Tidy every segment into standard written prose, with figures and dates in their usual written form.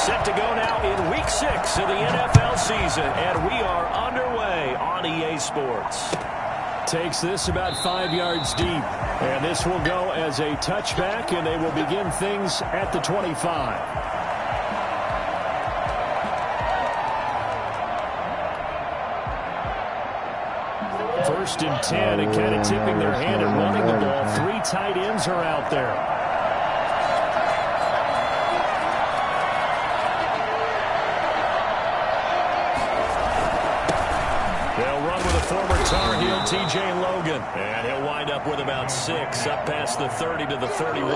Set to go now in Week 6 of the NFL season, and we are underway on EA Sports. Takes this about 5 yards deep, and this will go as a touchback, and they will begin things at the 25. First and 10, and kind of tipping their hand at running the ball. 3 tight ends are out there. Former Tar Heel T.J. Logan. And he'll wind up with about 6 up past the 30 to the 31.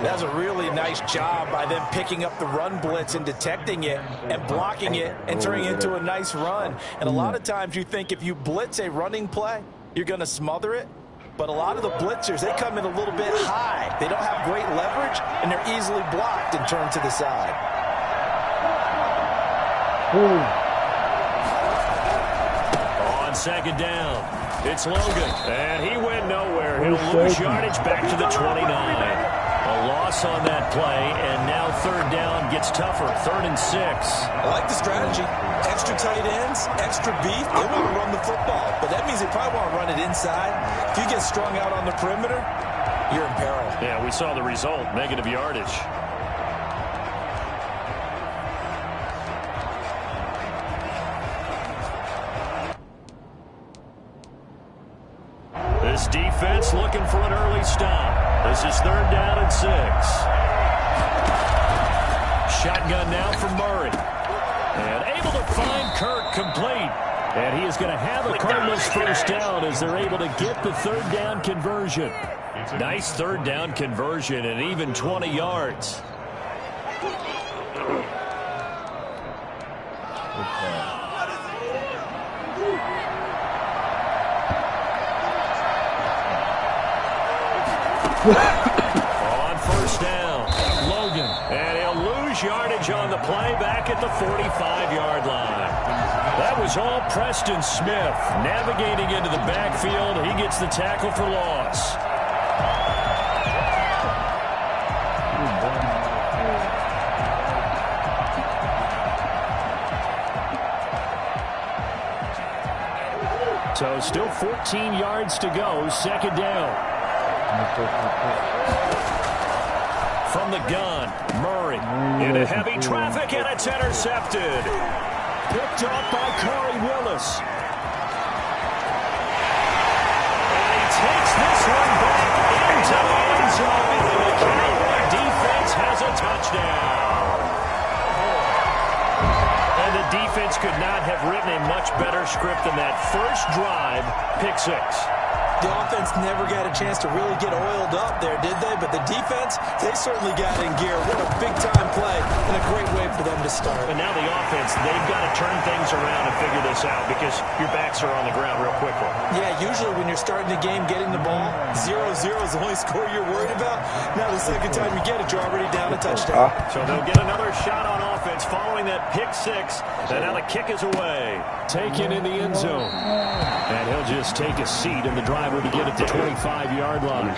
That's a really nice job by them picking up the run blitz and detecting it and blocking it and turning it into a nice run. And a lot of times you think if you blitz a running play, you're going to smother it. But a lot of the blitzers, they come in a little bit high. They don't have great leverage, and they're easily blocked and turned to the side. Second down. It's Logan. And he went nowhere. He'll lose yardage back to the 29. A loss on that play, and now third down gets tougher. 3rd and 6. I like the strategy. Extra tight ends, extra beef. They want to run the football, but that means they probably want to run it inside. If you get strung out on the perimeter, you're in peril. Yeah, we saw the result. Negative yardage. This defense looking for an early stop. This is 3rd down and 6. Shotgun now for Murray. And able to find Kirk complete. And he is going to have a Cardinals first down as they're able to get the 3rd down conversion. Nice 3rd down conversion and even 20 yards. On first down, Logan. And he'll lose yardage on the play back at the 45-yard line. That was all Preston Smith navigating into the backfield. He gets the tackle for loss. So still 14 yards to go, 2nd down. From the gun, Murray into heavy traffic, and it's intercepted. Picked up by Corey Willis. And he takes this one back into the end zone, and the Cowboy defense has a touchdown. And the defense could not have written a much better script than that first drive, pick 6. The offense never got a chance to really get oiled up there, did they? But the defense, they certainly got in gear. What a big-time play and a great way for them to start. And now the offense, they've got to turn things around and figure this out because your backs are on the ground real quickly. Yeah, usually when you're starting the game, getting the ball, 0-0 is the only score you're worried about. Now the second time you get it, you're already down a touchdown. So they'll get another shot on offense following that pick 6. And now the kick is away. Taken in the end zone. And he'll just take a seat, and the drive will begin at the 25-yard line.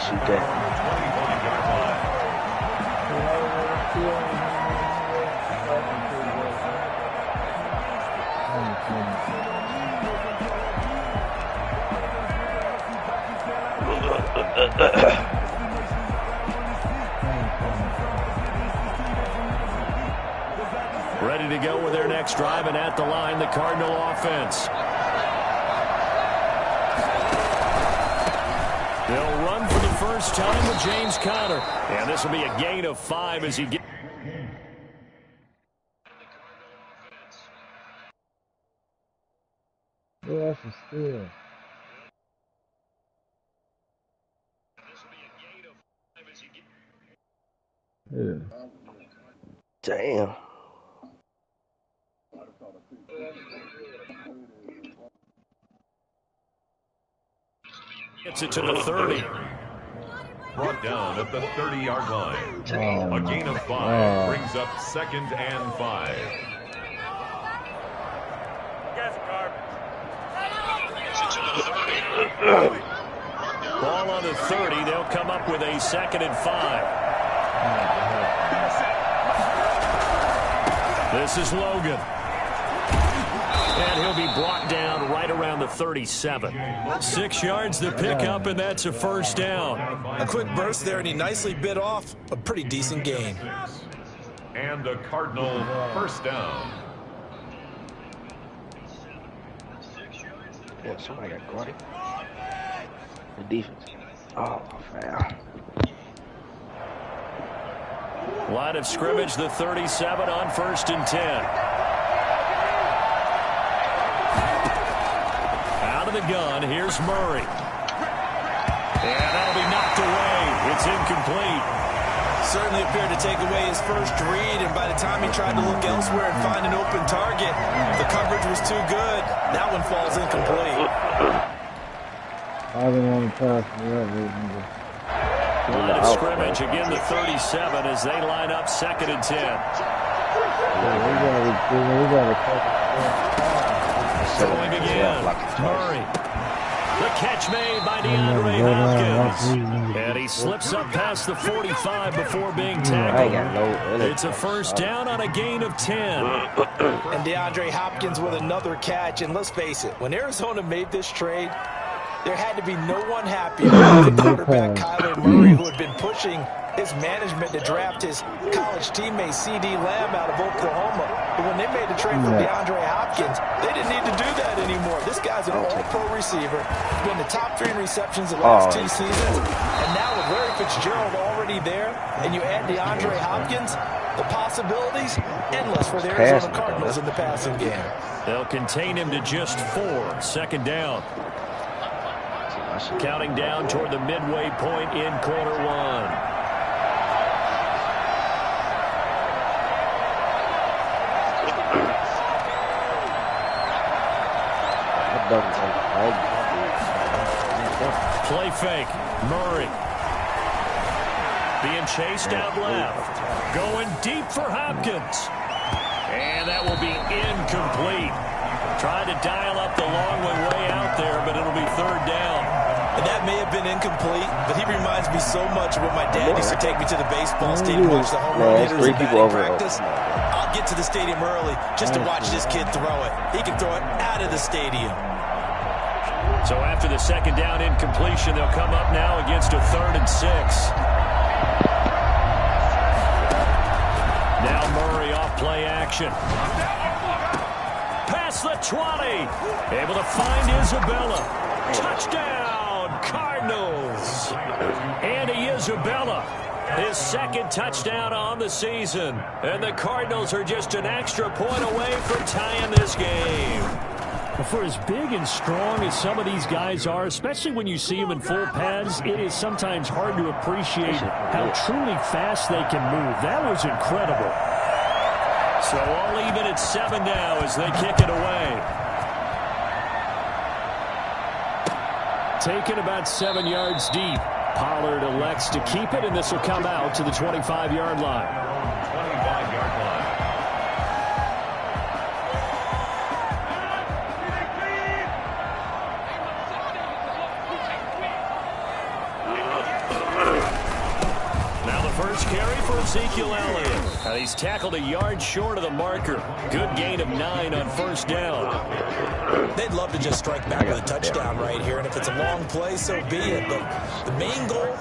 Ready to go with their next drive, and at the line, the Cardinal offense. They'll run for the first time with James Conner. And this will be a gain of 5 as he gets. Yeah, that's a steal. Yeah. Damn. Gets it to the 30. Brought down at the 30-yard line. A gain of 5 brings up 2nd and 5. Ball on the 30. They'll come up with a 2nd and 5. This is Logan. And he'll be brought down right around the 37. 6 yards to pick up, and that's a first down. A quick burst there, and he nicely bit off a pretty decent gain. And a Cardinal first down. Yeah, somebody got caught it. The defense. Oh, foul. Line of scrimmage, the 37 on 1st and 10. Out of the gun, here's Murray. And that'll be knocked away. It's incomplete. Certainly appeared to take away his first read, and by the time he tried to look elsewhere and find an open target, the coverage was too good. That one falls incomplete. I didn't want to pass me up. Line of scrimmage, again the 37 as they line up 2nd and 10. Going again, Murray. The catch made by DeAndre Hopkins. And he slips up past the 45 before being tackled. It's a first down on a gain of 10. And DeAndre Hopkins with another catch. And let's face it, when Arizona made this trade, there had to be no one happier than quarterback Kyler Murray, who had been pushing his management to draft his college teammate C.D. Lamb out of Oklahoma. But when they made the trade for DeAndre Hopkins, they didn't need to do that anymore. This guy's an all-pro receiver. He's been the top 3 in receptions the last 2 seasons. And now with Larry Fitzgerald already there, and you add DeAndre Hopkins, the possibilities endless for the Arizona Cardinals in the passing game. They'll contain him to just 4. 2nd down. Counting down toward the midway point in quarter 1. Play fake. Murray. Being chased out left. Going deep for Hopkins. And that will be incomplete. Tried to dial up the long one way out there, but it'll be 3rd down. And that may have been incomplete, but he reminds me so much of when my dad used to take me to the baseball stadium to watch the home run hitters in batting practice. I'll get to the stadium early just to watch this kid throw it. He can throw it out of the stadium. So after the 2nd down incompletion, they'll come up now against a 3rd and 6. Now Murray off play action. Past the 20. Able to find Isabella. Touchdown, Cardinals. Andy Isabella, his 2nd touchdown on the season. And the Cardinals are just an extra point away from tying this game. For as big and strong as some of these guys are, especially when you see them in full pads, it is sometimes hard to appreciate how truly fast they can move. That was incredible. So all even at 7 now as they kick it away. Taken about 7 yards deep. Pollard elects to keep it, and this will come out to the 25-yard line. 25-yard line. First carry for Ezekiel Elliott. He's tackled a yard short of the marker. Good gain of 9 on 1st down. They'd love to just strike back with a touchdown right here, and if it's a long play, so be it. But the main goal,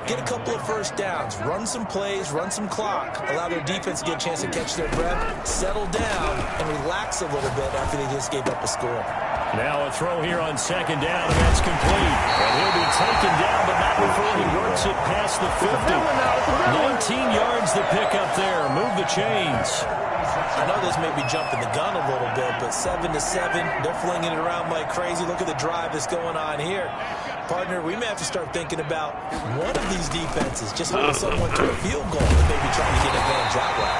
get a couple of first downs, run some plays, run some clock, allow their defense to get a chance to catch their breath, settle down, and relax a little bit after they just gave up a score. Now a throw here on 2nd down, and that's complete. And he'll be taken down, but not before he works it past the 50. 19 yards to pick up there. Move the chains. I know this may be jumping the gun a little bit, but 7-7, they're flinging it around like crazy. Look at the drive that's going on here. Partner, we may have to start thinking about one of these defenses just holding someone to a field goal and maybe trying to get advantage that way.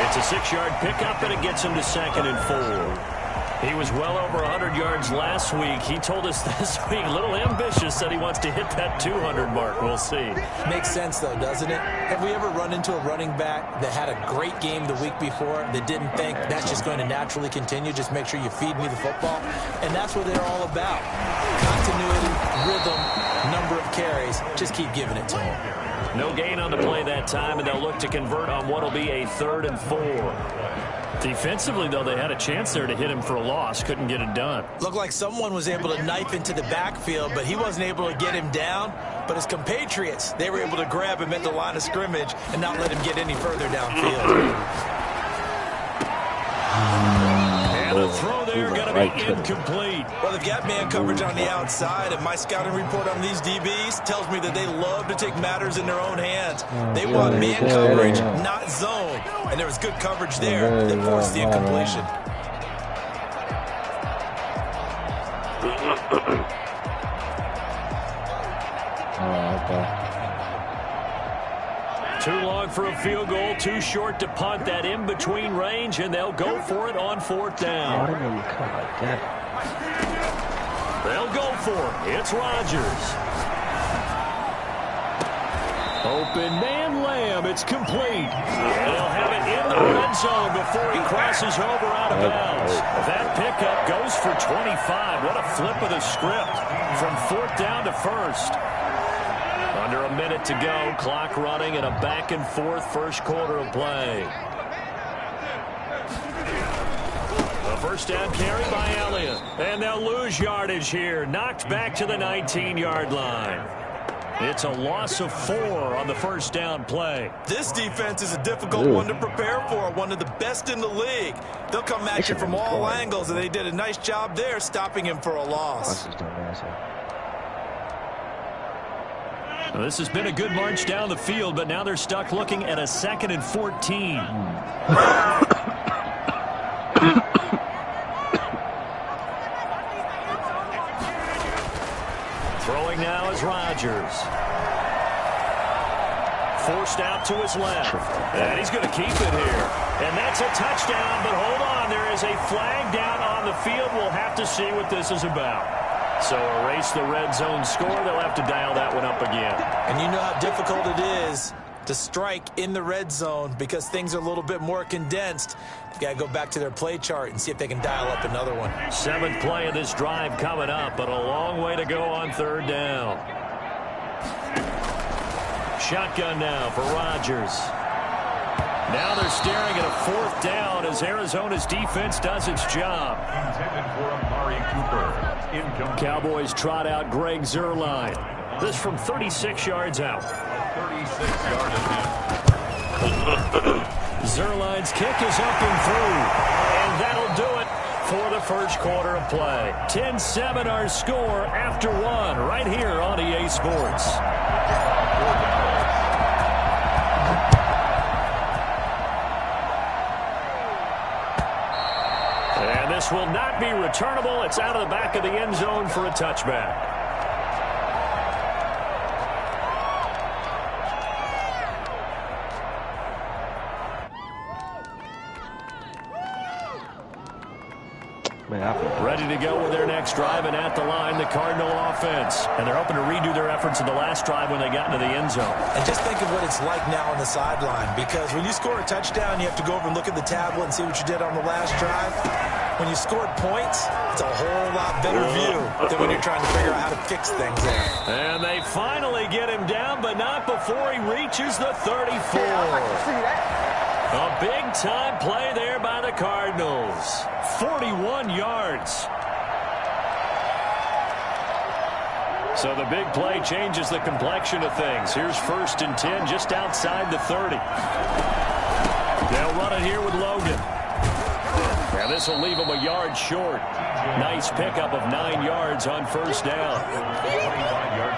It's a 6-yard pickup, and it gets him to 2nd and 4. He was well over 100 yards last week. He told us this week, a little ambitious, that he wants to hit that 200 mark. We'll see. Makes sense, though, doesn't it? Have we ever run into a running back that had a great game the week before that didn't think that's just going to naturally continue? Just make sure you feed me the football. And that's what they're all about. Continuity, rhythm, number of carries. Just keep giving it to him. No gain on the play that time, and they'll look to convert on what will be a 3rd and 4. Defensively, though, they had a chance there to hit him for a loss. Couldn't get it done. Looked like someone was able to knife into the backfield, but he wasn't able to get him down. But his compatriots, they were able to grab him at the line of scrimmage and not let him get any further downfield. And the throw there going to be incomplete. Well, they've got man coverage on the outside, and my scouting report on these DBs tells me that they love to take matters in their own hands. They want man coverage, not zone. And there was good coverage there that forced the incompletion. Too long for a field goal, too short to punt. That in-between range, and they'll go for it on 4th down. They'll go for it. It's Rodgers. Open man Lamb. It's complete. And he'll have it in the red zone before he crosses over out of bounds. That pickup goes for 25. What a flip of the script from 4th down to 1st. Under a minute to go, clock running, and a back-and-forth first quarter of play. The first down carry by Elliott. And they'll lose yardage here. Knocked back to the 19-yard line. It's a loss of 4 on the first down play. This defense is a difficult one to prepare for, one of the best in the league. They'll come at you from all angles, and they did a nice job there stopping him for a loss. Well, this has been a good march down the field, but now they're stuck looking at a 2nd and 14. Throwing now is Rodgers. Forced out to his left. And he's going to keep it here. And that's a touchdown, but hold on. There is a flag down on the field. We'll have to see what this is about. So erase the red zone score. They'll have to dial that one up again. And you know how difficult it is to strike in the red zone because things are a little bit more condensed. You've got to go back to their play chart and see if they can dial up another one. 7th play of this drive coming up, but a long way to go on 3rd down. Shotgun now for Rodgers. Now they're staring at a 4th down as Arizona's defense does its job. Intended for Amari Cooper. Cowboys trot out Greg Zuerlein. This from 36 yards out. 36-yard attempt. Zerline's kick is up and through. And that'll do it for the first quarter of play. 10-7 our score after 1 right here on EA Sports. And this will not be returnable. It's out of the back of the end zone for a touchback. Ready to go with their next drive, and at the line, the Cardinal offense. And they're hoping to redo their efforts in the last drive when they got into the end zone. And just think of what it's like now on the sideline, because when you score a touchdown, you have to go over and look at the tablet and see what you did on the last drive. When you scored points, it's a whole lot better view than when you're trying to figure out how to fix things there. And they finally get him down, but not before he reaches the 34. A big-time play there by the Cardinals. 41 yards. So the big play changes the complexion of things. Here's 1st and 10 just outside the 30. They'll run it here with Logan. And this will leave him a yard short. Nice pickup of 9 yards on 1st down.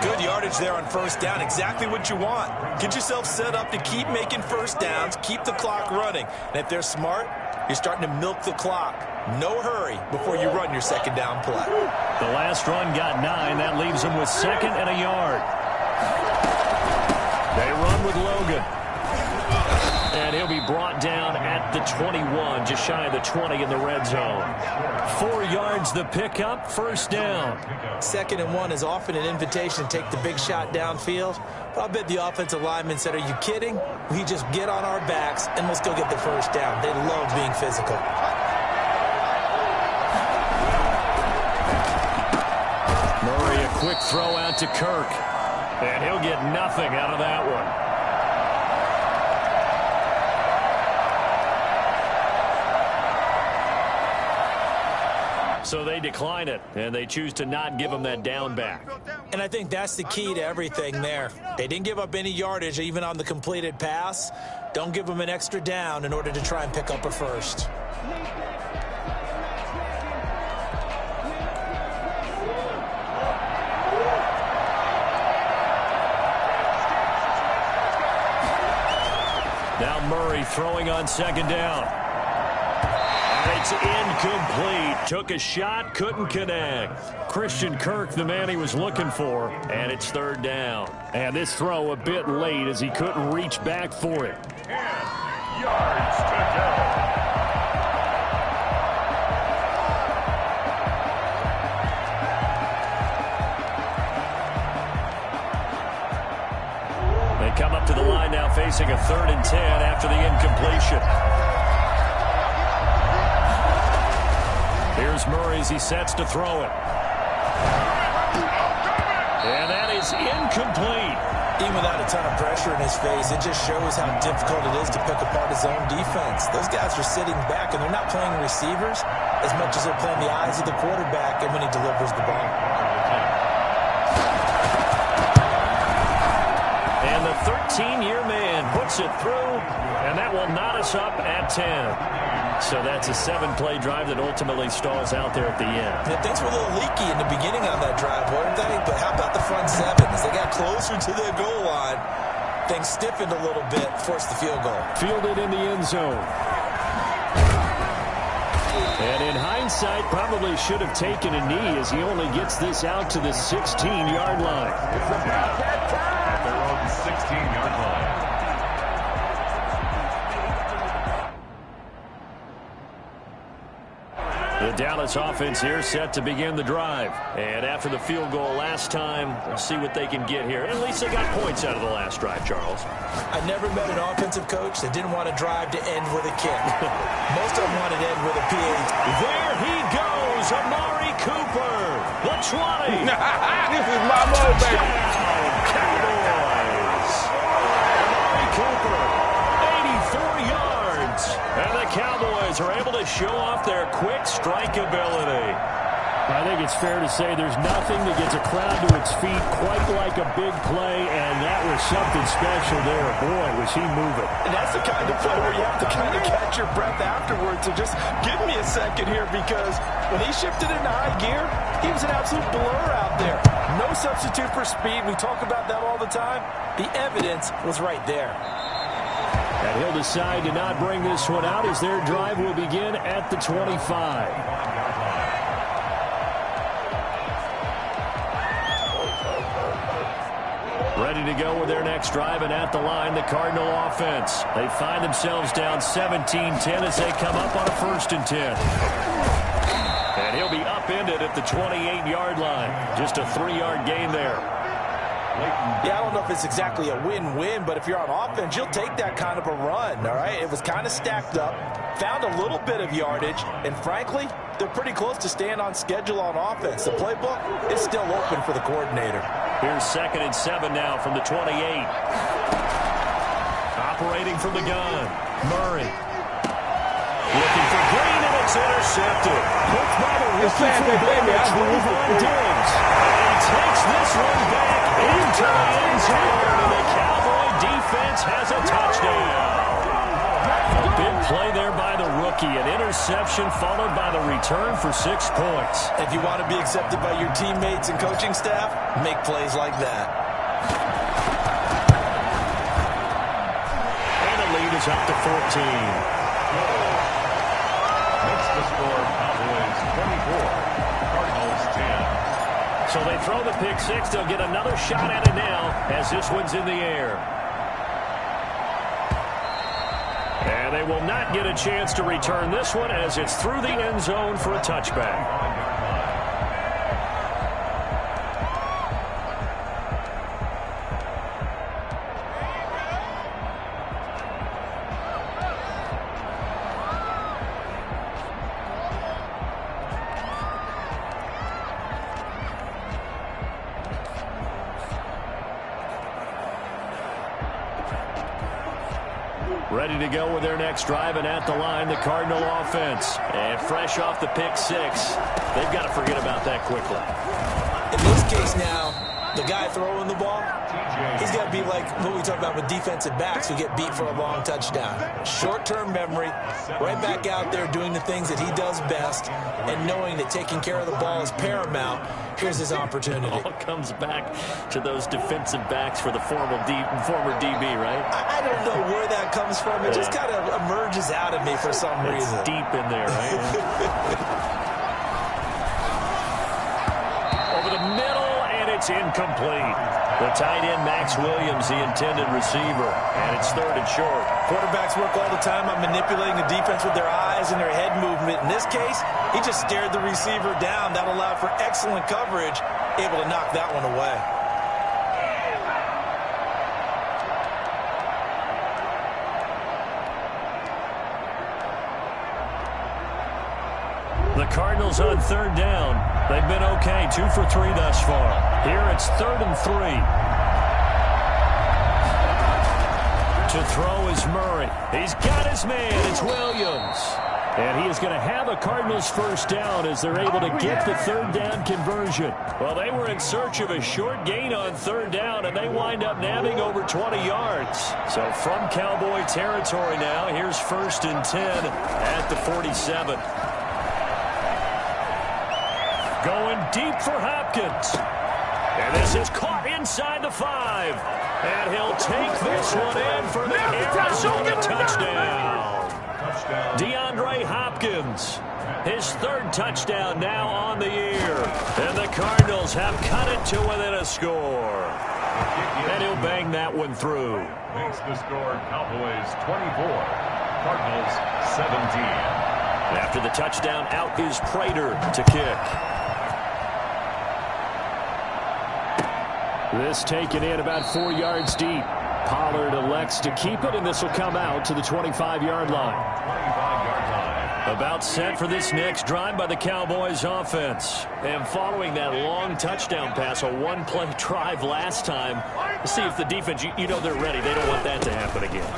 Good yardage there on 1st down. Exactly what you want. Get yourself set up to keep making 1st downs, keep the clock running. And if they're smart, you're starting to milk the clock. No hurry before you run your 2nd down play. The last run got 9. That leaves them with 2nd and a yard. They run with Logan. And he'll be brought down at the 21, just shy of the 20 in the red zone. 4 yards the pickup, 1st down. 2nd and 1 is often an invitation to take the big shot downfield. But I bet the offensive lineman said, are you kidding? We just get on our backs and we'll still get the 1st down. They love being physical. Murray, a quick throw out to Kirk. And he'll get nothing out of that one. So they decline it, and they choose to not give him that down back. And I think that's the key to everything there. They didn't give up any yardage, even on the completed pass. Don't give them an extra down in order to try and pick up a first. Now Murray throwing on second down. It's incomplete. Took a shot, couldn't connect. Christian Kirk, the man he was looking for, and it's third down. And this throw a bit late as he couldn't reach back for it. 10 yards to go. They come up to the line now facing a 3rd and 10 after the incompletion. Here's Murray as he sets to throw it. And that is incomplete. Even without a ton of pressure in his face, it just shows how difficult it is to pick apart his own defense. Those guys are sitting back, and they're not playing receivers as much as they're playing the eyes of the quarterback and when he delivers the ball. And the 13-year man puts it through, and that will knot us up at 10. So that's a 7-play drive that ultimately stalls out there at the end. Yeah, things were a little leaky in the beginning on that drive, weren't they? But how about the front 7? As they got closer to the goal line, things stiffened a little bit, forced the field goal. Fielded in the end zone. And in hindsight, probably should have taken a knee as he only gets this out to the 16-yard line. It's about that time. At their own 16-yard line. The Dallas offense here set to begin the drive. And after the field goal last time, we'll see what they can get here. At least they got points out of the last drive, Charles. I never met an offensive coach that didn't want a drive to end with a kick. Most of them wanted to end with a PAT. There he goes, Amari Cooper. The 20. This is my move, baby. Cowboys. Amari Cooper, 84 yards. And the Cowboys are able to show off their quick strike ability. I think it's fair to say there's nothing that gets a crowd to its feet quite like a big play, and that was something special there. Boy, was he moving. And that's the kind of play where you have to kind of catch your breath afterwards. So just give me a second here, because when he shifted into high gear, he was an absolute blur out there. No substitute for speed. We talk about that all the time. The evidence was right there. And he'll decide to not bring this one out as their drive will begin at the 25. Ready to go with their next drive, and at the line, the Cardinal offense. They find themselves down 17-10 as they come up on a 1st and 10. And he'll be upended at the 28-yard line. Just a 3-yard gain there. Yeah, I don't know if it's exactly a win-win, but if you're on offense, you'll take that kind of a run, all right? It was kind of stacked up, found a little bit of yardage, and frankly, they're pretty close to staying on schedule on offense. The playbook is still open for the coordinator. Here's 2nd and 7 now from the 28. Operating from the gun, Murray. Looking for Green, and it's intercepted. Hooked by the rookie fullback, Trevon Diggs. And he takes this one back into the end zone, and the Cowboy defense has a touchdown. A big play there by the rookie. An interception followed by the return for 6 points. If you want to be accepted by your teammates and coaching staff, make plays like that. And the lead is up to 14. Makes the score Cowboys 24, Cardinals 10. So they throw the pick 6. They'll get another shot at it now as this one's in the air. And they will not get a chance to return this one as it's through the end zone for a touchback. Ready to go with their next drive, and at the line, the Cardinal offense. And fresh off the pick six, they've got to forget about that quickly. In this case now, the guy throwing the ball, he's got to be like what we talk about with defensive backs who get beat for a long touchdown. Short-term memory, right back out there doing the things that he does best, and knowing that taking care of the ball is paramount. Here's his opportunity. All comes back to those defensive backs for the former DB, right? I don't know where that comes from. It just kind of emerges out of me for some reason. It's deep in there, right? Over the middle, and it's incomplete. The tight end, Max Williams, the intended receiver, and it's 3rd and short. Quarterbacks work all the time on manipulating the defense with their eyes and their head movement. In this case, he just stared the receiver down. That allowed for excellent coverage, able to knock that one away. The Cardinals on 3rd down. They've been okay, 2 for 3 thus far. Here it's 3rd and 3. To throw is Murray. He's got his man. It's Williams. And he is going to have a Cardinals first down as they're able to get the 3rd down conversion. Well, they were in search of a short gain on 3rd down, and they wind up nabbing over 20 yards. So from Cowboy territory now, here's 1st and 10 at the 47. Going deep for Hopkins. And this is caught inside the 5. And he'll take this one in for the Arizona touchdown. DeAndre Hopkins, his 3rd touchdown now on the year. And the Cardinals have cut it to within a score. And he'll bang that one through. Makes the score Cowboys 24, Cardinals 17. After the touchdown, out is Prater to kick. This taken in about 4 yards deep. Pollard elects to keep it, and this will come out to the 25-yard line. 25-yard line. About set for this next drive by the Cowboys offense. And following that long touchdown pass, a one-play drive last time, let's see if the defense, you know they're ready. They don't want that to happen again.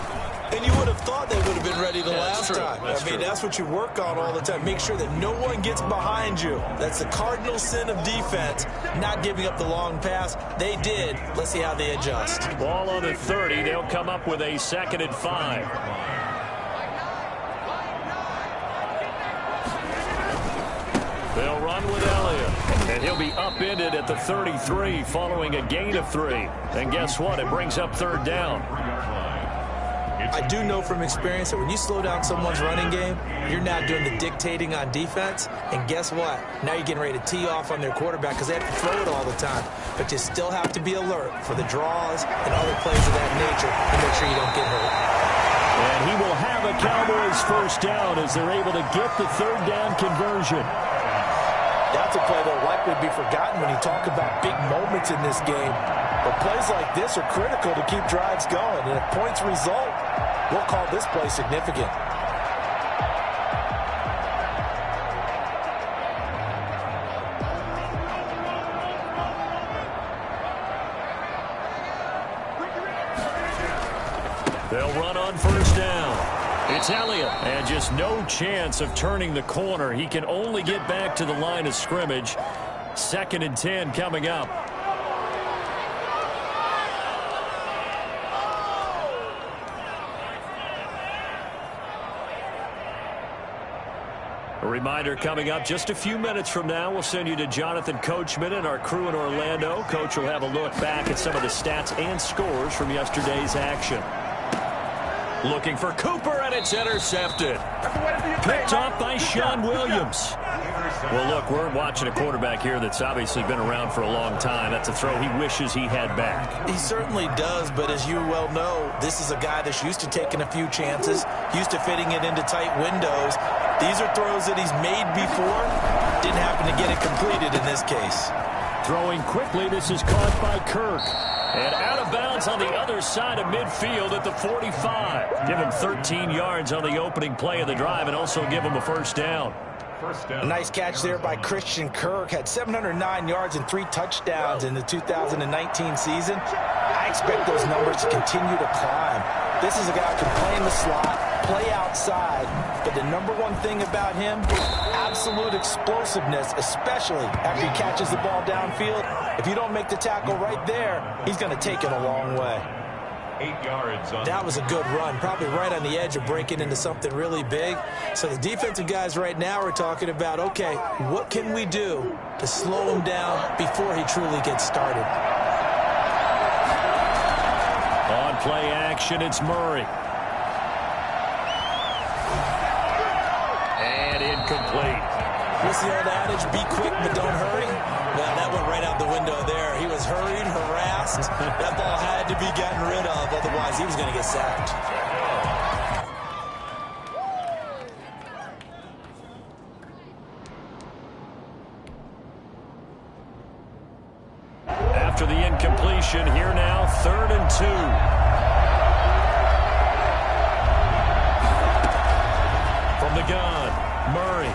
And you would have thought they would have been ready the last time. That's what you work on all the time. Make sure that no one gets behind you. That's the cardinal sin of defense, not giving up the long pass. They did. Let's see how they adjust. Ball on the 30. They'll come up with a 2nd and 5. They'll run with Elliott. And he'll be upended at the 33 following a gain of 3. And guess what? It brings up 3rd down. I do know from experience that when you slow down someone's running game, you're now doing the dictating on defense. And guess what? Now you're getting ready to tee off on their quarterback because they have to throw it all the time. But you still have to be alert for the draws and other plays of that nature to make sure you don't get hurt. And he will have a Cowboys first down as they're able to get the 3rd down conversion. That's a play that will likely be forgotten when you talk about big moments in this game. But plays like this are critical to keep drives going. And if points result, we'll call this play significant. They'll run on 1st down. It's Elliott, and just no chance of turning the corner. He can only get back to the line of scrimmage. 2nd and 10 coming up. A reminder coming up just a few minutes from now, we'll send you to Jonathan Coachman and our crew in Orlando. Coach will have a look back at some of the stats and scores from yesterday's action. Looking for Cooper, and it's intercepted. Picked off by Sean Williams. Well, look, we're watching a quarterback here that's obviously been around for a long time. That's a throw he wishes he had back. He certainly does, but as you well know, this is a guy that's used to taking a few chances, used to fitting it into tight windows. These are throws that he's made before. Didn't happen to get it completed in this case. Throwing quickly, this is caught by Kirk. And out of bounds on the other side of midfield at the 45. Give him 13 yards on the opening play of the drive and also give him a first down. A nice catch there by Christian Kirk. Had 709 yards and 3 touchdowns in the 2019 season. I expect those numbers to continue to climb. This is a guy who can play in the slot, play outside, but the number one thing about him, absolute explosiveness, especially after he catches the ball downfield. If you don't make the tackle right there, he's going to take it a long way. 8 yards on that was a good run, probably right on the edge of breaking into something really big. So the defensive guys right now are talking about, okay, what can we do to slow him down before he truly gets started? On play action, it's Murray. And incomplete. What's the old adage? Be quick, but don't hurry. Well, that went right out the window there. He was hurried, harassed. That ball had to be gotten rid of, otherwise he was going to get sacked. After the incompletion, here now, 3rd and 2. From the gun, Murray.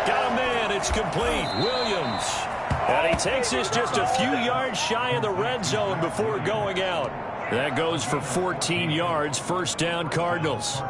Got a man, it's complete. Williams. And he takes this just a few yards shy of the red zone before going out. That goes for 14 yards, 1st down Cardinals.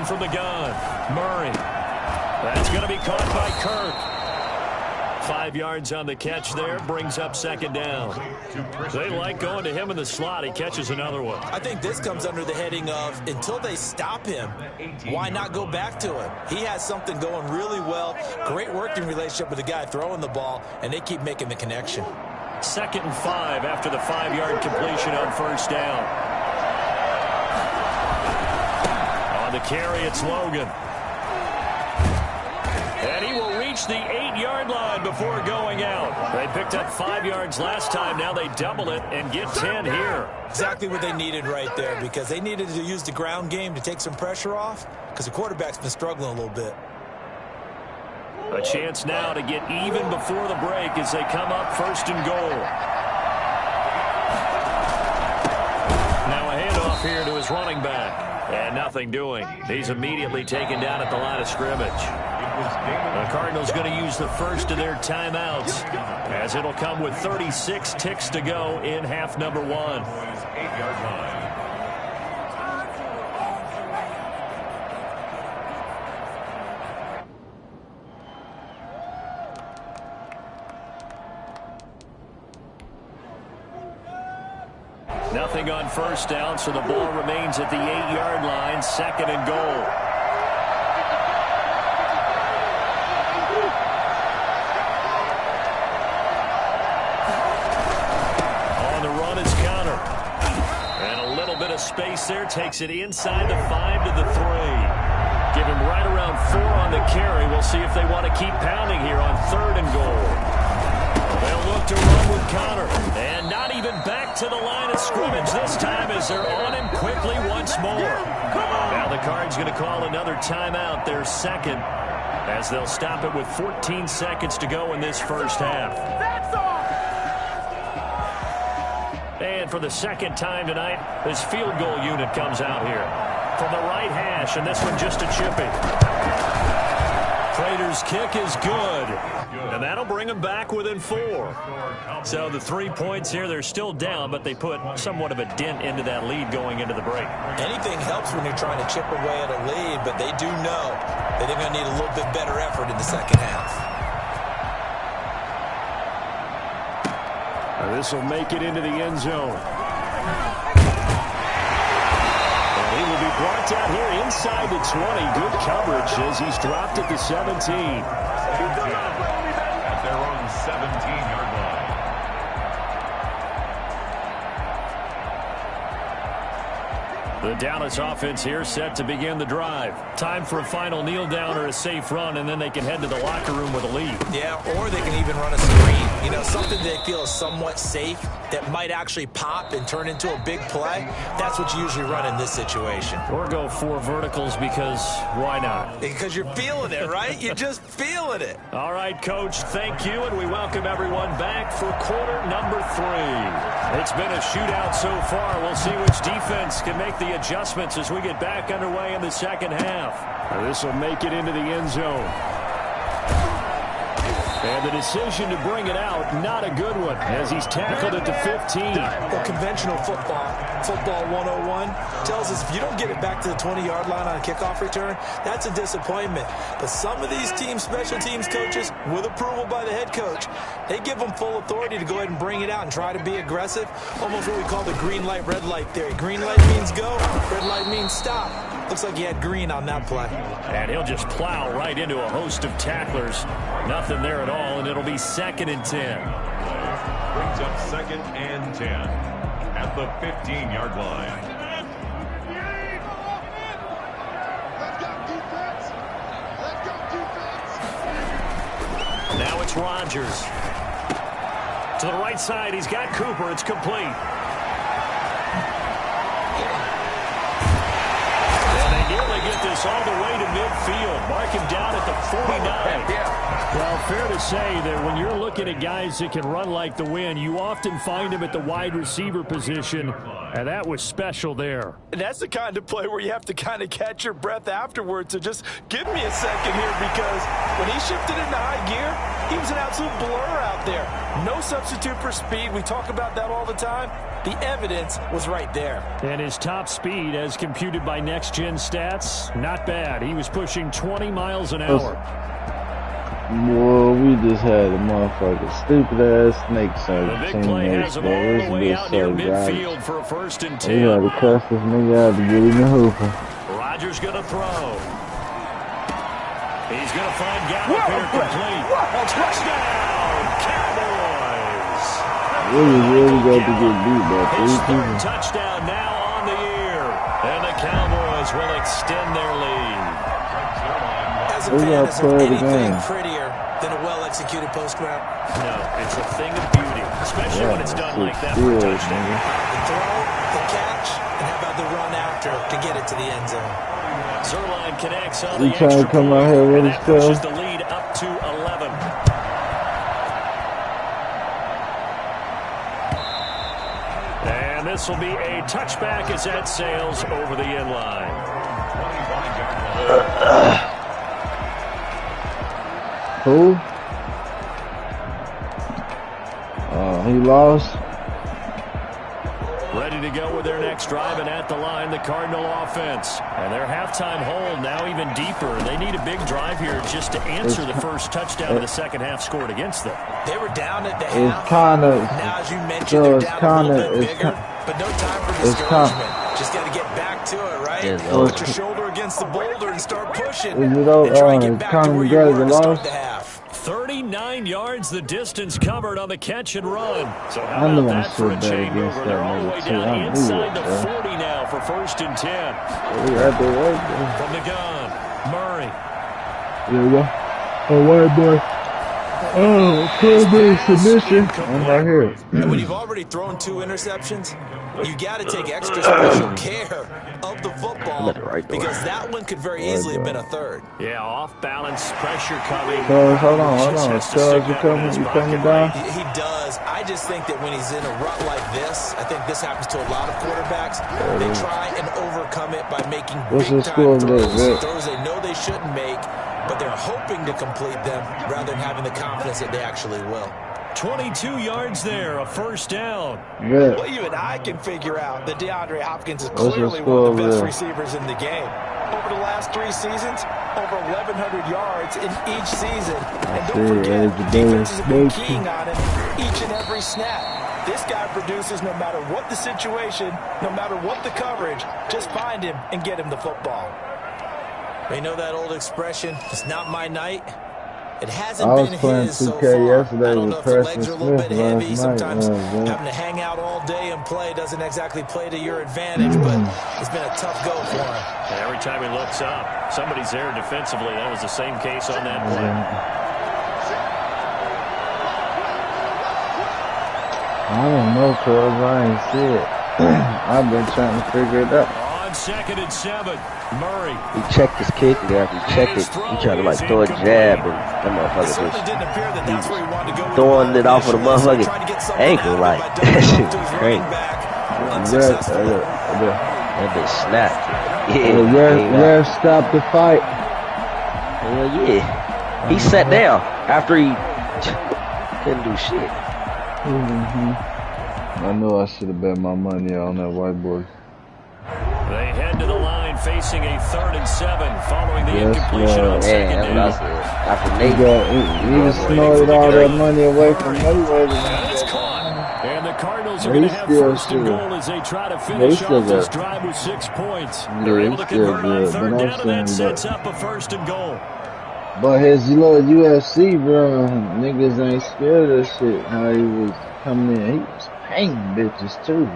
From the gun, Murray. That's going to be caught by Kirk. 5 yards on the catch there, brings up 2nd down. They like going to him in the slot. He catches another one. I think this comes under the heading of, until they stop him, why not go back to him? He has something going really well, great working relationship with the guy throwing the ball, and they keep making the connection. 2nd and 5 after the 5-yard completion on 1st down. The carry, it's Logan. And he will reach the 8-yard line before going out. They picked up 5 yards last time. Now they double it and get 10 here. Exactly what they needed right there, because they needed to use the ground game to take some pressure off, because the quarterback's been struggling a little bit. A chance now to get even before the break as they come up 1st and goal. Now a handoff here to his running back. And nothing doing. He's immediately taken down at the line of scrimmage. The Cardinals going to use the first of their timeouts, as it'll come with 36 ticks to go in half number 1. 8-yard line. Nothing on 1st down, so the ball remains at the 8-yard line, 2nd and goal. On the run is Conner. And a little bit of space there, takes it inside the 5 to the 3. Give him right around 4 on the carry. We'll see if they want to keep pounding here on 3rd and goal. They'll look to run with Conner. And not even back to the line of scrimmage this time as they're on him quickly once more. Now the Cards going to call another timeout, their 2nd, as they'll stop it with 14 seconds to go in this 1st half. And for the 2nd time tonight, this field goal unit comes out here. From the right hash, and this one just a chippy. Prater's kick is good. And that'll bring them back within 4. So the 3 points here, they're still down, but they put somewhat of a dent into that lead going into the break. Anything helps when you're trying to chip away at a lead, but they do know that they're going to need a little bit better effort in the 2nd half. This will make it into the end zone. And he will be brought down here inside the 20. Good coverage as he's dropped at the 17. At their own 17-yard line. The Dallas offense here set to begin the drive. Time for a final kneel down or a safe run, and then they can head to the locker room with a lead. Yeah, or they can even run a screen. You know, something they feel is somewhat safe that might actually pop and turn into a big play. That's what you usually run in this situation. Or go 4 verticals because why not? Because you're feeling it, right? You're just feeling it. All right, Coach, thank you, and we welcome everyone back for quarter number 3. It's been a shootout so far. We'll see which defense can make the adjustments as we get back underway in the second half. This will make it into the end zone. And the decision to bring it out, not a good one, as he's tackled at the 15. Well, conventional football 101, tells us if you don't get it back to the 20-yard line on a kickoff return, that's a disappointment. But some of these team special teams coaches, with approval by the head coach, they give them full authority to go ahead and bring it out and try to be aggressive, almost what we call the green light, red light theory. Green light means go, red light means stop. Looks like he had green on that play. And he'll just plow right into a host of tacklers. Nothing there at all, and it'll be 2nd and 10. Brings up 2nd and 10 at the 15-yard line. Now it's Rodgers. To the right side, he's got Cooper. It's complete. Nearly get this all the way to midfield. Mark him down at the 49. Well, fair to say that when you're looking at guys that can run like the wind, you often find them at the wide receiver position, and that was special there. And that's the kind of play where you have to kind of catch your breath afterwards. So just give me a second here, because when he shifted into high gear, he was an absolute blur out there. No substitute for speed. We talk about that all the time. The evidence was right there. And his top speed, as computed by Next Gen Stats, not bad. He was pushing 20 miles an hour. Boy, we just had a motherfucking stupid-ass snake The big play has him all the way out near midfield for a 1st and 10. We had to cuss this nigga out to get in the hooper. Rodgers going to throw. He's going to find Gallup here complete. Touchdown, Cowboys! Really got to get beat by 3 His 3rd people. touchdown now on the year. And the Cowboys will extend their lead. As a fan, is there anything prettier than a well-executed post route? No, it's a thing of beauty, especially when it's done like that for a touchdown. The throw, the catch, and how about the run after to get it to the end zone? Zerline connects on You the trying extra to come point, out here with and his that pushes stuff? the lead up to 11. And this will be a touchback as that sails over the end line. Who? He lost. Ready to go with their next drive, and at the line, the Cardinal offense. And their halftime hold now even deeper. They need a big drive here just to answer the first touchdown of the second half scored against them. They were down at the half. It's kind of. Now, as you mentioned, they're down a little bit bigger, but no time for discouragement. Just got to get back to it, right? Put your shoulder against the boulder and start pushing. Is it all, and try and get back to where you were to start the half. 39 yards the distance covered on the catch and run. So how I'm the about one that for a that changeover? They're all the way down inside the 40 now for 1st and 10. From the gun, Murray. There we go. Oh, white boy. Oh, clear submission. I'm right here. And when you've already thrown 2 interceptions, you got to take extra special care of the football, because that one could very easily have been a 3rd. Yeah, off balance, pressure coming. Hold on. Charles, you coming down? He does. I just think that when he's in a rut like this, I think this happens to a lot of quarterbacks. They try and overcome it by making big-time throws they know they shouldn't make, but they're hoping to complete them rather than having the confidence that they actually will. 22 yards there, a 1st down. Yeah. Well, even I can figure out that DeAndre Hopkins is clearly one of the best receivers in the game. Over the last 3 seasons, over 1,100 yards in each season. And don't forget, defenses have been keying on him each and every snap. This guy produces no matter what the situation, no matter what the coverage. Just find him and get him the football. You know that old expression, it's not my night? It hasn't been his so far. I don't know if the legs are a little bit heavy. Sometimes having to hang out all day and play doesn't exactly play to your advantage, but it's been a tough go for him. And every time he looks up, somebody's there defensively. That was the same case on that play. I don't know, cuz I ain't see it. I've been trying to figure it out. On 2nd and 7, Murray. He checked his kick, and after he checked it, he tried to like throw a jab, and that motherfucker just throwing it off of the motherfucking ankle, like that shit was crazy. That bitch snapped. Yeah, stop the fight. Hell yeah. He sat down after he couldn't do shit. I know I should have bet my money on that white boy. They head to the line facing a 3rd and 7 following the incompletion on 2nd down. After Nate, he just snorted all that money away from Mayweather. That's caught. And the Cardinals are going to have 1st and goal as they try to finish off this drive with 6 points. They're able to convert on 3rd down, and that sets up a 1st and goal. But his little UFC, bro, niggas ain't scared of shit. How he was coming in, he was paying bitches too.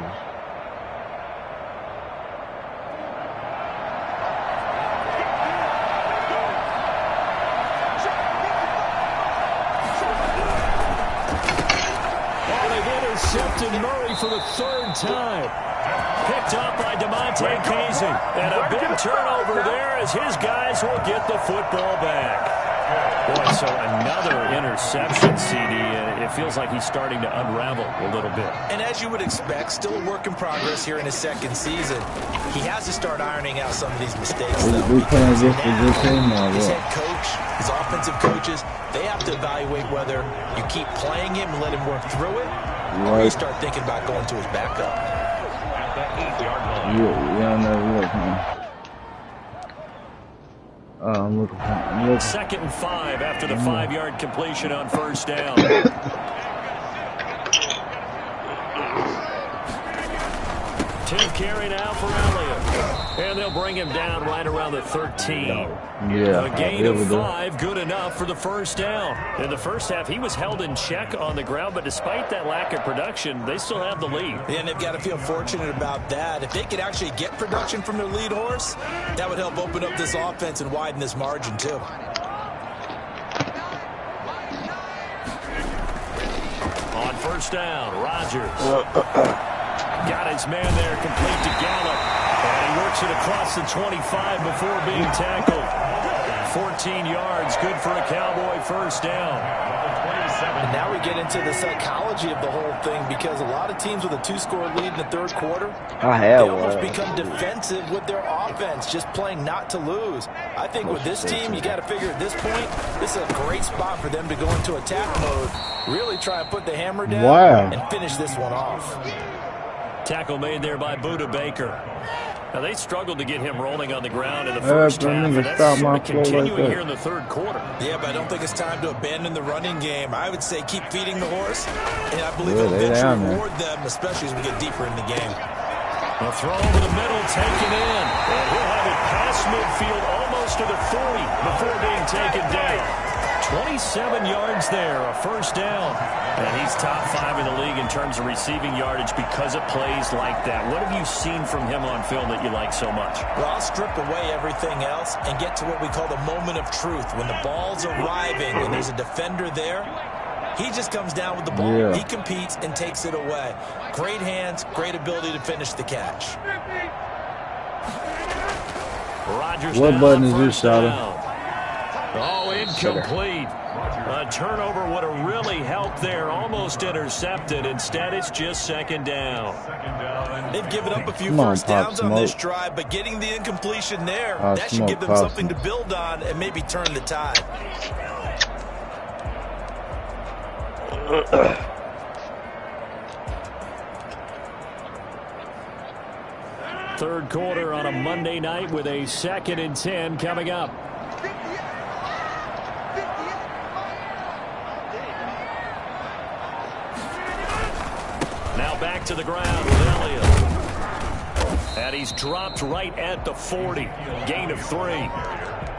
Intercepted Murray for the 3rd time. Picked up by DeMonte Casey. And a big turnover there as his guys will get the football back. Boy, so another interception, CD. It feels like he's starting to unravel a little bit. And as you would expect, still a work in progress here in his 2nd season. He has to start ironing out some of these mistakes, though. We playing against a good team now, his head coach, his offensive coaches, they have to evaluate whether you keep playing him and let him work through it, or you start thinking about going to his backup. Yeah, no, look, man. I'm looking. 2nd and 5 after the 5-yard completion on 1st down. Tim carry now for Elliott. And they'll bring him down right around the 13. Yeah. A gain of 5, good enough for the 1st down. In the first half, he was held in check on the ground, but despite that lack of production, they still have the lead. Yeah, and they've got to feel fortunate about that. If they could actually get production from their lead horse, that would help open up this offense and widen this margin, too. On 1st down, Rodgers. Got his man there, complete to Gallup. And he works it across the 25 before being tackled. 14 yards, good for a Cowboy 1st down. And now we get into the psychology of the whole thing, because a lot of teams with a 2-score lead in the 3rd quarter, they almost become defensive with their offense, just playing not to lose. I think with this team, you got to figure at this point, this is a great spot for them to go into attack mode, really try and put the hammer down and finish this one off. Tackle made there by Budda Baker. Now, they struggled to get him rolling on the ground in the first half, and that's sort of continuing here in the 3rd quarter. Yeah, but I don't think it's time to abandon the running game. I would say keep feeding the horse, and I believe it'll eventually reward them, especially as we get deeper in the game. A throw over the middle, taken in. And he'll have it past midfield, almost to the 40 before being taken down. 27 yards there, a 1st down. And he's top 5 in the league in terms of receiving yardage because it plays like that. What have you seen from him on film that you like so much? Well, I'll strip away everything else and get to what we call the moment of truth. When the ball's arriving and there's a defender there, he just comes down with the ball. He competes and takes it away. Great hands, great ability to finish the catch. Rodgers. What button is this, Shada? Oh, incomplete. A turnover would have really helped there. Almost intercepted. Instead, it's just 2nd down. They've given up a few first downs on this drive, but getting the incompletion there, that should give them something to build on and maybe turn the tide. Third quarter on a Monday night with a 2nd and 10 coming up. Now back to the ground with Elliott. And he's dropped right at the 40. Gain of 3.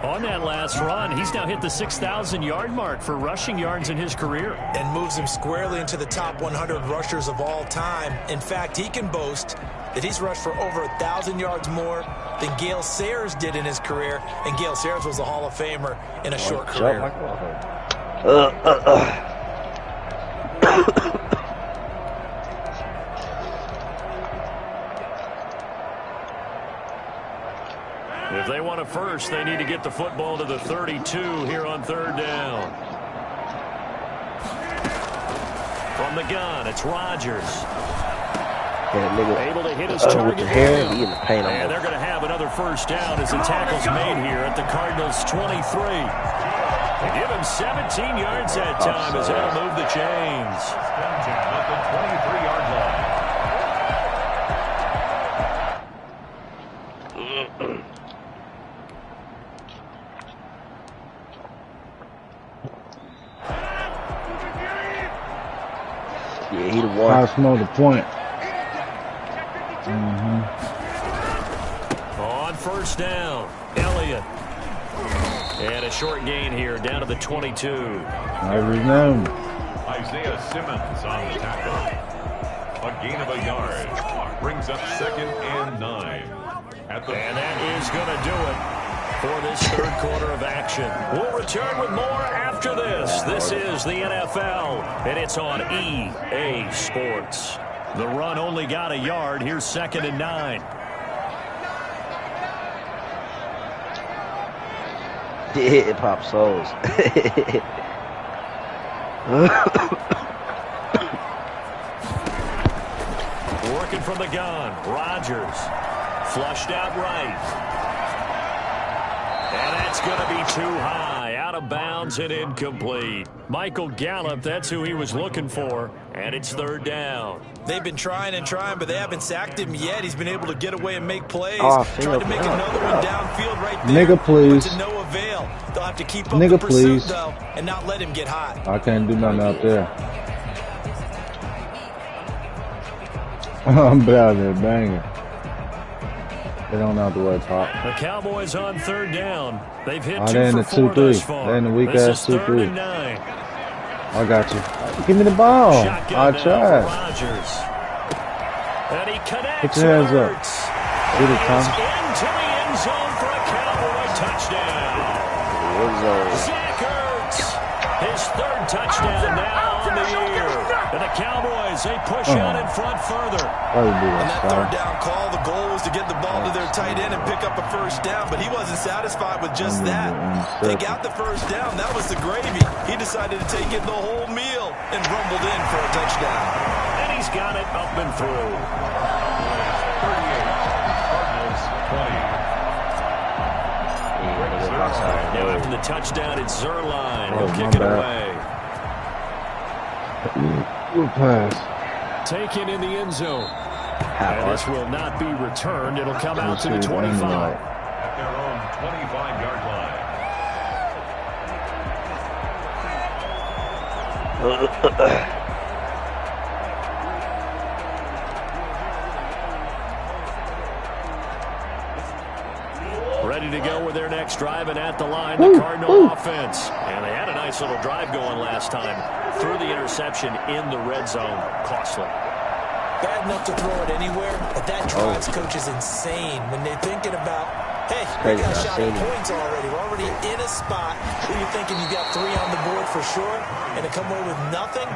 On that last run, he's now hit the 6,000-yard mark for rushing yards in his career. And moves him squarely into the top 100 rushers of all time. In fact, he can boast that he's rushed for over 1,000 yards more than Gale Sayers did in his career. And Gale Sayers was a Hall of Famer in a short career. If they want a first, they need to get the football to the 32 here on third down. From the gun, it's Rodgers. Able to hit his target. And they're going to have another first down as the tackle's made here at the Cardinals' 23. They give him 17 yards that time as that'll move the chains. At the 23-yard line. Yeah, he the one. I smell the point. On first down, Elliott. And a short gain here down to the 22. Every known. Isaiah Simmons on the tackle. A gain of a yard. Brings up 2nd and 9. And that is going to do it for this third quarter of action. We'll return with more after this. This is the NFL, and it's on EA Sports. The run only got a yard. Here's 2nd and 9. Hip hop souls. Working from the gun, Rodgers. Flushed out right. And that's going to be too high. Out of bounds and incomplete. Michael Gallup, that's who he was looking for. And it's third down. They've been trying and trying, but they haven't sacked him yet. He's been able to get away and make plays. Tried to make another one downfield right there. Nigga, please. But to no avail. They'll have to keep up the pursuit, though, and not let him get hot. I can't do nothing out there. I'm down there banging. They don't know the way pop. The Cowboys on third down. They've hit two for 4 thus far. They're in the weak ass 2-3. 3rd and 9. I got you. Give me the ball. I tried. And he connects. Put your hands up. Get it, Tom. Into the end zone for a Cowboy touchdown. Zach Ertz, his 3rd touchdown now on the year. And the Cowboys, they push out in front further. And that third down call, the goal was to get the ball to their tight end and pick up a first down, but he wasn't satisfied with just that. They got the first down. That was the gravy. He decided to take in the whole meal and rumbled in for a touchdown. And he's got it up and through. 38. Cardinals 20. Now after the touchdown, it's Zerline. He'll kick it away. Good pass. Taken in the end zone. And this will not be returned. It'll come out to the 25. At their own 25-yard line. Ready to go with their next drive, and at the line, the Cardinal offense. And they had a nice little drive going last time. Threw the interception in the red zone. Costly. Bad enough to throw it anywhere, but that drives coaches insane when they're thinking about, hey, we got a shot at points already. We're already in a spot where you're thinking you got 3 on the board for sure, and to come away with nothing,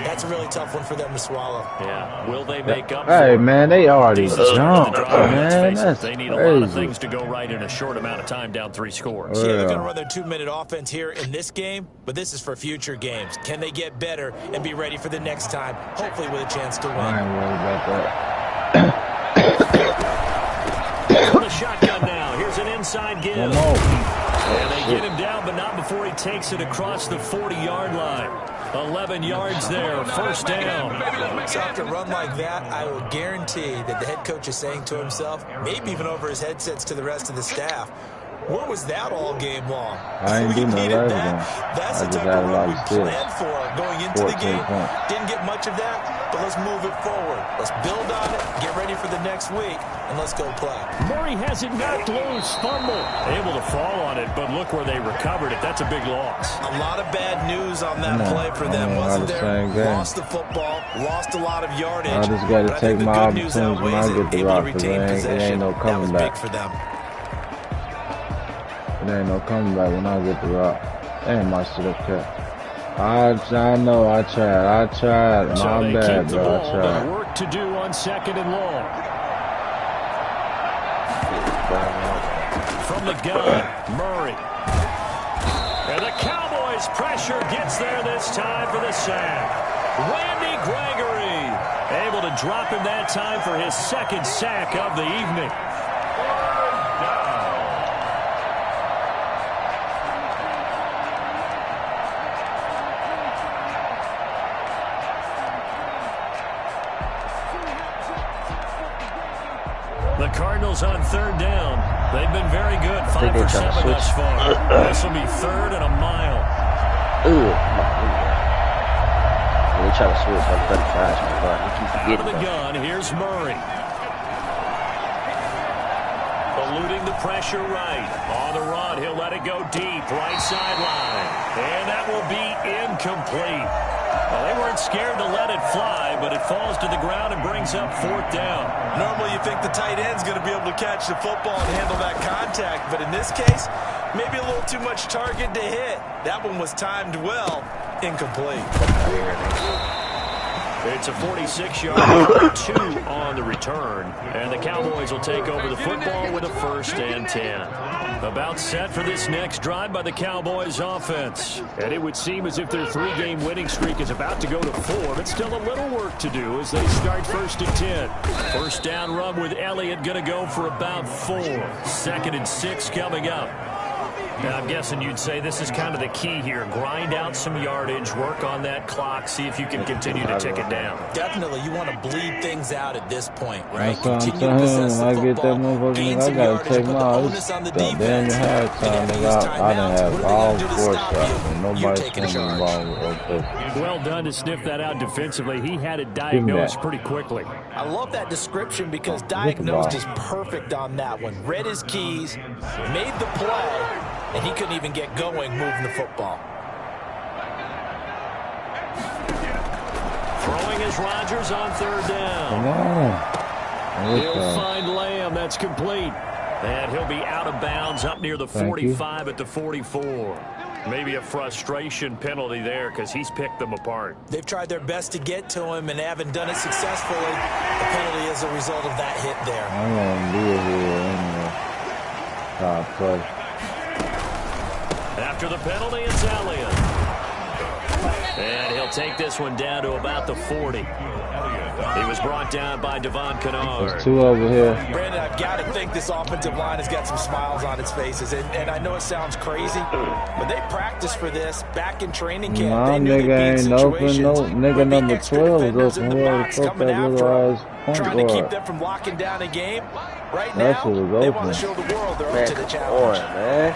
that's a really tough one for them to swallow. Yeah. Will they make up? Hey, man, they already jumped, man. That's they need a lot of things to go right in a short amount of time, down 3 scores. Yeah, they're going to run their 2-minute offense here in this game, but this is for future games. Can they get better and be ready for the next time, hopefully with a chance to win? I ain't worried about that. On the shotgun now. Here's an inside give. And they get him down, but not before he takes it across the 40-yard line. 11 yards there, first down. So after a run like that, I will guarantee that the head coach is saying to himself, maybe even over his headsets to the rest of the staff, where was that all game long? I ain't doing that. That's the type of run we planned for going into the game. Didn't get much of that. but let's move it forward. Let's build on it, get ready for the next week, and let's go play. Murray has it knocked loose, fumble. Able to fall on it, but look where they recovered it. That's a big loss. A lot of bad news on that play for them, wasn't there? Lost the football, lost a lot of yardage. I just got to take my opportunities when I get the rock, because it ain't no coming back. For them. It ain't no coming back when I get the rock. Damn, my shit up cut. I know I tried. So my bad, bro. I tried. Work to do on 2nd and long. From the gun, Murray. And the Cowboys pressure gets there this time for the sack. Randy Gregory able to drop him that time for his 2nd sack of the evening. The Cardinals on 3rd down. They've been very good. 5 for 7 thus far. This will be 3rd and a mile. They try to switch on 35. Out of the gun, here's Murray. Eluding the pressure right. On the run, he'll let it go deep. Right sideline. And that will be incomplete. Well, they weren't scared to let it fly, but it falls to the ground and brings up 4th down. Normally you think the tight end's going to be able to catch the football and handle that contact, but in this case, maybe a little too much target to hit. That one was timed well. Incomplete. It's a 46-yard 2 on the return, and the Cowboys will take over the football with a 1st and 10. About set for this next drive by the Cowboys offense. And it would seem as if their 3-game winning streak is about to go to 4, but still a little work to do as they start 1st and 10. 1st down run with Elliott going to go for about 4. 2nd and 6 coming up. Now, I'm guessing you'd say this is kind of the key here. Grind out some yardage, work on that clock, see if you can continue to tick it down. Definitely, you want to bleed things out at this point, right? That's what I'm saying. When I get that motherfucker, I got to take my damn halftime, nigga. I done have all 4 shots, and nobody's swinging the ball with Well done to sniff that out defensively. He had it diagnosed pretty quickly. I love that description because diagnosed is perfect on that one. Read his keys, made the play, and he couldn't even get going moving the football. Throwing is Rodgers on 3rd down. Come on. He'll find Lamb. That's complete. And he'll be out of bounds up near the 45 at the 44. Maybe a frustration penalty there because he's picked them apart. They've tried their best to get to him and haven't done it successfully. The penalty is a result of that hit there. I'm going to do it here anyway. Play. After the penalty, it's Elliott. And he'll take this one down to about the 40. He was brought down by Devon Kennard. There's 2 over here. Brandon, I've got to think this offensive line has got some smiles on its faces. And I know it sounds crazy, but they practiced for this back in training camp. Nah, nigga ain't open. No, nigga number 12 is open. Whoever the fuck that little eyes point trying to keep them from locking down a game. Right now, they want to show the world they're up to the challenge. Man.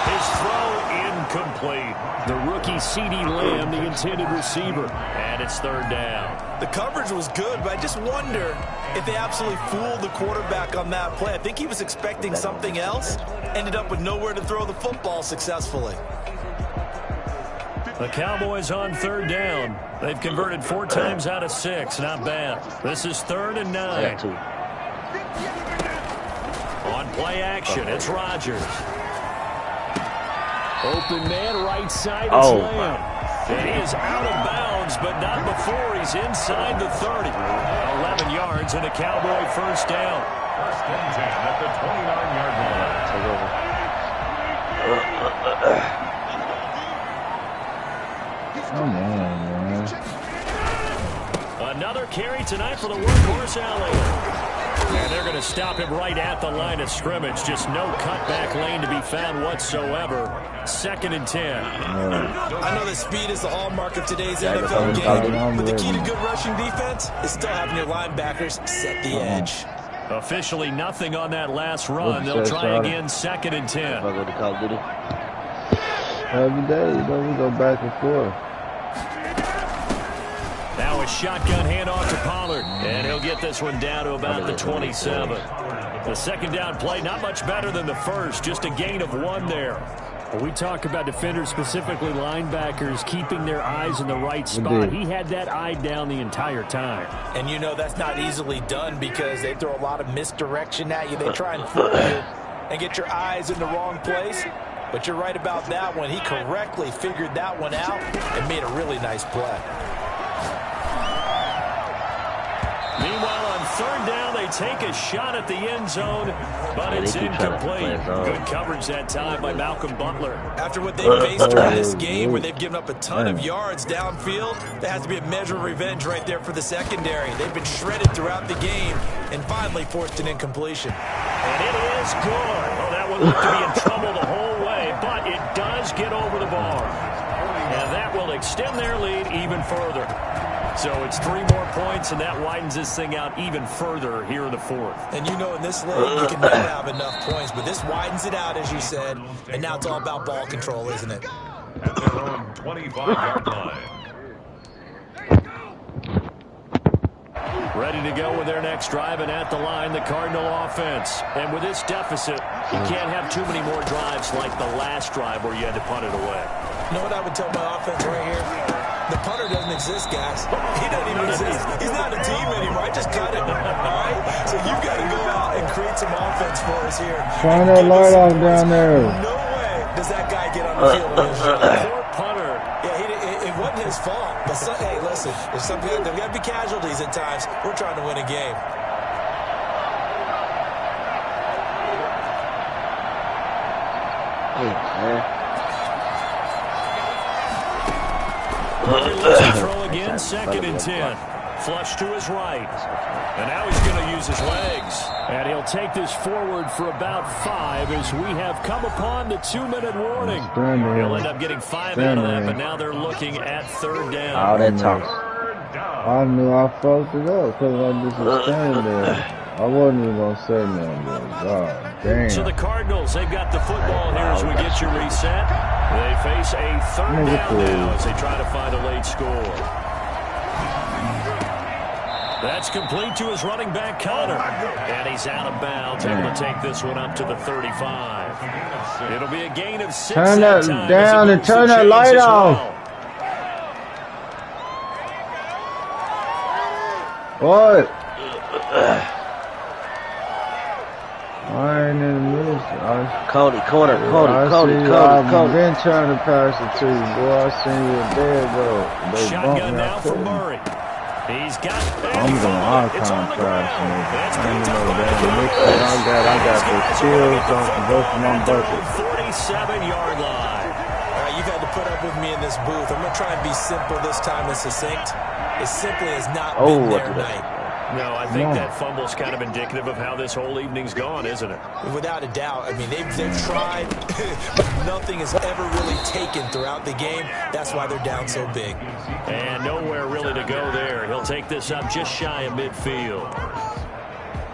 His throw incomplete. The rookie CeeDee Lamb, the intended receiver. And it's 3rd down. The coverage was good, but I just wonder if they absolutely fooled the quarterback on that play. I think he was expecting something else. Ended up with nowhere to throw the football successfully. The Cowboys on 3rd down. They've converted 4 times out of 6. Not bad. This is 3rd and 9. On play action, it's Rodgers. Open man, right side, it's Lamb. And he is out of bounds, but not before he's inside the 30. 11 yards and a Cowboy 1st down. 1st and 10 at the 29-yard line. Come on, man. Another carry tonight for the workhorse Elliott. And they're going to stop him right at the line of scrimmage. Just no cutback lane to be found whatsoever. 2nd and 10. I know that speed is the hallmark of today's NFL game, but the key to good rushing defense is still having your linebackers set the edge. Officially nothing on that last run. They'll try again 2nd and 10. Every day, you know, we go back and forth. Now a shotgun handoff to Pollard, and he'll get this one down to about the 27. The second down play, not much better than the first, just a gain of 1 there. When we talk about defenders, specifically linebackers, keeping their eyes in the right spot, he had that eye down the entire time. And you know that's not easily done because they throw a lot of misdirection at you. They try and fool you and get your eyes in the wrong place. But you're right about that one. He correctly figured that one out and made a really nice play. Meanwhile, on third down, they take a shot at the end zone, but it's incomplete. Good coverage that time by Malcolm Butler. After what they've faced during this game, where they've given up a ton of yards downfield, there has to be a measure of revenge right there for the secondary. They've been shredded throughout the game and finally forced an incompletion. And it is good. Oh, that one looked to be in trouble the whole way, but it does get over the bar. And that will extend their lead even further. So it's 3 more points, and that widens this thing out even further here in the fourth. And you know in this league, you can never have enough points, but this widens it out, as you said, and now it's all about ball control, isn't it? At their own 25-yard line. Ready to go with their next drive, and at the line, the Cardinal offense. And with this deficit, you can't have too many more drives like the last drive where you had to punt it away. You know what I would tell my offense right here? The punter doesn't exist, guys. He doesn't even exist. He's not a team anymore. I just cut him. All right? So you've got to go out and create some offense for us here. Turn that light off down there. No way does that guy get on the field. Poor punter. Yeah, it wasn't his fault. But hey, listen, there's got to be casualties at times. We're trying to win a game. Throw again, 2nd and 10. Flush to his right. And now he's going to use his legs. And he'll take this forward for about 5 as we have come upon the 2-minute warning. He'll end up getting 5 out of that, but now they're looking at third down. All that talk. I knew I fucked it up because I just was standing there. I wasn't even going to say nothing, but God damn. So the Cardinals, they've got the football here as we get you reset. They face a third down now as they try to find a late score. That's complete to his running back, Connor. And he's out of bounds, able to take this one up to the 35. It'll be a gain of 6. Turn that down and turn that light off. What? I ain't in the middle. Cody. I've been trying to pass it to you, boy. I seen you there, though. Shotgun now for Murray. He's got. I'm going all time fast, man. I ain't know that. I got the skills on both of my buckets. 47-yard line. All right, you've had to put up with me in this booth. I'm going to try and be simple this time and succinct. It simply has not been their night. No, I think that fumble's kind of indicative of how this whole evening's gone, isn't it? Without a doubt. I mean, they've tried, but nothing has ever really taken throughout the game. That's why they're down so big. And nowhere really to go there. He'll take this up just shy of midfield.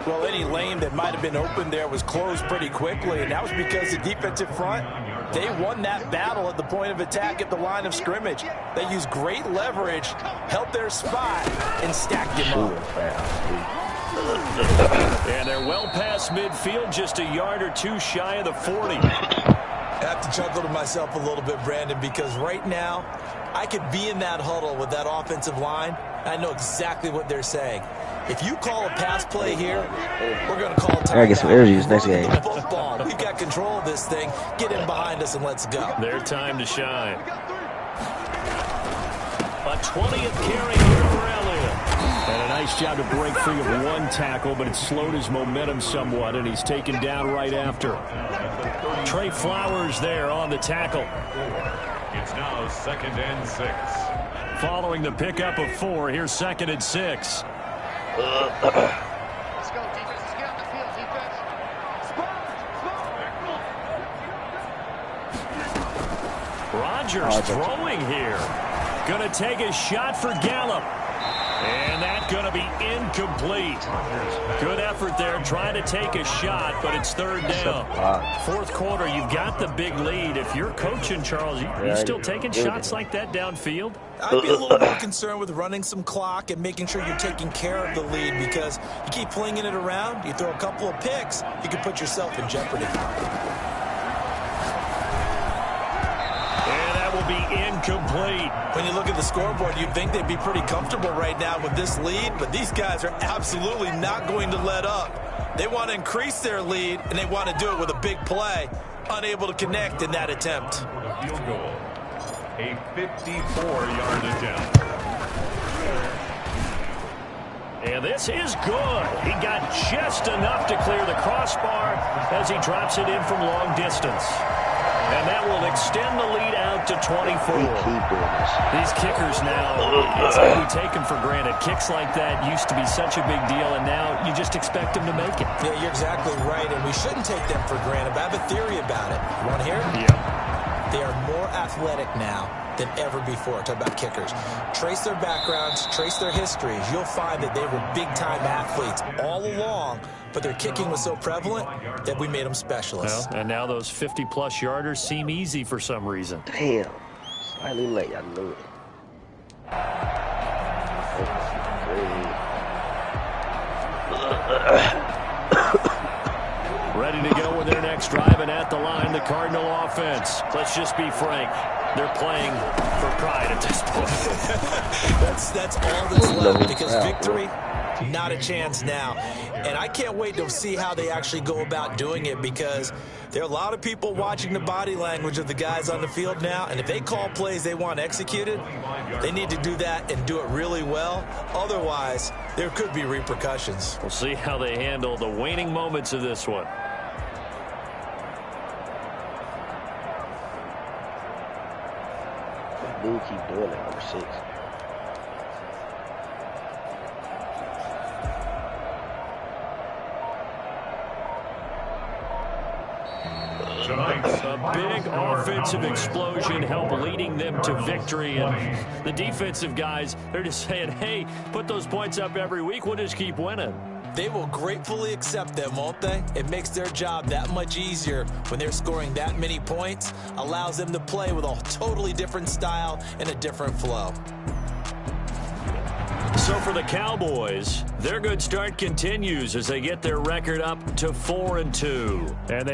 Well, any lane that might have been open there was closed pretty quickly, and that was because the defensive front, they won that battle at the point of attack at the line of scrimmage. They used great leverage, held their spot, and stacked him up. And they're well past midfield, just a yard or 2 shy of the 40. I have to chuckle to myself a little bit, Brandon, because right now, I could be in that huddle with that offensive line. I know exactly what they're saying. If you call a pass play here, we're going to call a timeout. I gotta get some energy next game. Football. We've got control of this thing. Get in behind us and let's go. Their time to shine. A 20th carry here for Elliott. And a nice job to break free of 1 tackle, but it slowed his momentum somewhat, and he's taken down right after. Trey Flowers there on the tackle. It's now 2nd and 6. Following the pickup of 4, here's 2nd and 6. Let's go, defense. Let's get on the field, defense. Rodgers throwing here. Going to take a shot for Gallup. And that's going to be incomplete. Good effort there trying to take a shot, but it's third down. Fourth quarter, you've got the big lead. If you're coaching, Charles, you still taking shots like that downfield? I'd be a little more concerned with running some clock and making sure you're taking care of the lead, because you keep flinging it around, you throw a couple of picks, you can put yourself in jeopardy. Be incomplete. When you look at the scoreboard, you'd think they'd be pretty comfortable right now with this lead, but these guys are absolutely not going to let up. They want to increase their lead, and they want to do it with a big play. Unable to connect in that attempt. Field goal. A 54-yard attempt. And this is good. He got just enough to clear the crossbar as he drops it in from long distance. And that will extend the lead out to 24. These kickers now, it's like we take them for granted. Kicks like that used to be such a big deal, and now you just expect them to make it. Yeah, you're exactly right, and we shouldn't take them for granted. But I have a theory about it. You want to hear it? Yeah. They are more athletic now than ever before. Talk about kickers. Trace their backgrounds, trace their histories. You'll find that they were big-time athletes all along, but their kicking was so prevalent that we made them specialists. Well, and now those 50-plus yarders seem easy for some reason. Damn. Slightly late. I knew it. Ready to go with their next drive, and at the line, the Cardinal offense. Let's just be frank. They're playing for pride at this point. That's all that's left, because victory, not a chance now. And I can't wait to see how they actually go about doing it, because there are a lot of people watching the body language of the guys on the field now, and if they call plays they want executed, they need to do that and do it really well. Otherwise, there could be repercussions. We'll see how they handle the waning moments of this one. Dude, keep doing it, number 6. A big offensive explosion helped leading them to victory, and the defensive guys, they're just saying, hey, put those points up every week, we'll just keep winning. They will gratefully accept them, won't they? It makes their job that much easier when they're scoring that many points, allows them to play with a totally different style and a different flow. So for the Cowboys, their good start continues as they get their record up to 4-2. And they